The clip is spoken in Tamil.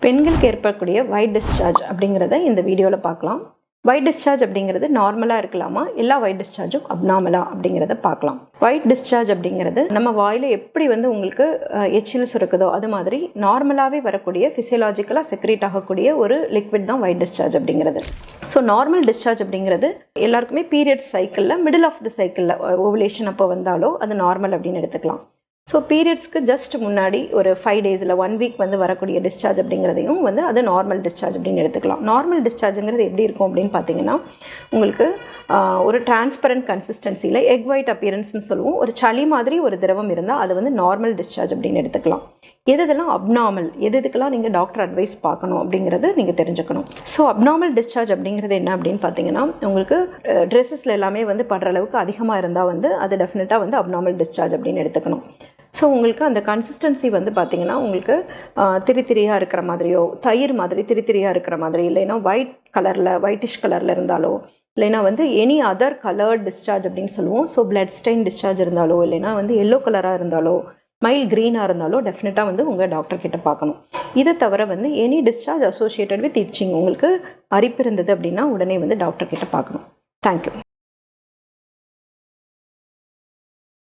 பெண்களுக்கு ஏற்படக்கூடிய ஒயிட் டிஸ்சார்ஜ் அப்படிங்கிறத இந்த வீடியோவில் பார்க்கலாம். ஒயிட் டிஸ்சார்ஜ் அப்படிங்கிறது நார்மலாக இருக்கலாமா, எல்லா ஒயிட் டிஸ்சார்ஜும் அப்நார்மலா அப்படிங்கிறத பார்க்கலாம். ஒயிட் டிஸ்சார்ஜ் அப்படிங்கிறது நம்ம வாயில் எப்படி உங்களுக்கு எச்சில் சுரக்குதோ அது மாதிரி நார்மலாகவே வரக்கூடிய ஃபிசியலாஜிக்கலாக செக்ரேட் ஆகக்கூடிய ஒரு லிக்விட் தான் ஒயிட் டிஸ்சார்ஜ் அப்படிங்கிறது. ஸோ நார்மல் டிஸ்சார்ஜ் அப்படிங்கிறது எல்லாருக்குமே பீரியட்ஸ் சைக்கிளில் மிடில் ஆஃப் த சைக்கிளில் ஓவுலேஷன் அப்போ வந்தாலோ அது நார்மல் அப்படின்னு எடுத்துக்கலாம். ஸோ பீரியட்ஸ்க்கு ஜஸ்ட் முன்னாடி ஒரு 5 days இல்லை 1 week வரக்கூடிய டிஸ்சார்ஜ் அப்படிங்கிறதையும் அது நார்மல் டிஸ்சார்ஜ் அப்படின்னு எடுத்துக்கலாம். நார்மல் டிஸ்சார்ஜுங்கிறது எப்படி இருக்கும் அப்படின்னு பார்த்தீங்கன்னா, உங்களுக்கு ஒரு டிரான்ஸ்பரண்ட் கன்சிஸ்டன்சியில் எக் ஒயிட் அப்பியரன்ஸ்னு சொல்லுவோம். ஒரு சளி மாதிரி ஒரு திரவம் இருந்தால் அது நார்மல் டிஸ்சார்ஜ் அப்படின்னு எடுத்துக்கலாம். எதெல்லாம் அப்நார்மல், எதுக்கெல்லாம் நீங்கள் டாக்டர் அட்வைஸ் பார்க்கணும் அப்படிங்கிறது நீங்கள் தெரிஞ்சுக்கணும். ஸோ அப்நார்மல் டிஸ்சார்ஜ் அப்படிங்கிறது என்ன அப்படின்னு பார்த்தீங்கன்னா, உங்களுக்கு ட்ரெஸ்ஸஸில் எல்லாமே படுற அளவுக்கு அதிகமாக இருந்தால் அது டெஃபினட்டாக அப்நார்மல் டிஸ்சார்ஜ் அப்படின்னு எடுத்துக்கணும். ஸோ உங்களுக்கு அந்த கன்சிஸ்டன்சி பார்த்தீங்கன்னா, உங்களுக்கு திரியாக இருக்கிற மாதிரியோ, தயிர் மாதிரி திரியாக இருக்கிற மாதிரி, இல்லைன்னா ஒயிட்டிஷ் கலரில் இருந்தாலோ, இல்லைனா எனி அதர் கலர்ட் டிஸ்சார்ஜ் அப்படின்னு சொல்லுவோம். ஸோ பிளட் ஸ்டெயின் டிஸ்சார்ஜ் இருந்தாலோ, இல்லைனா எல்லோ கலராக இருந்தாலோ, மைல்ட் க்ரீனாக இருந்தாலோ டெஃபினட்டாக உங்கள் டாக்டர் கிட்ட பார்க்கணும். இதை தவிர any discharge associated with itching, உங்களுக்கு அரிப்பு இருந்தது அப்படின்னா உடனே டாக்டர் கிட்ட பார்க்கணும். தேங்க்யூ.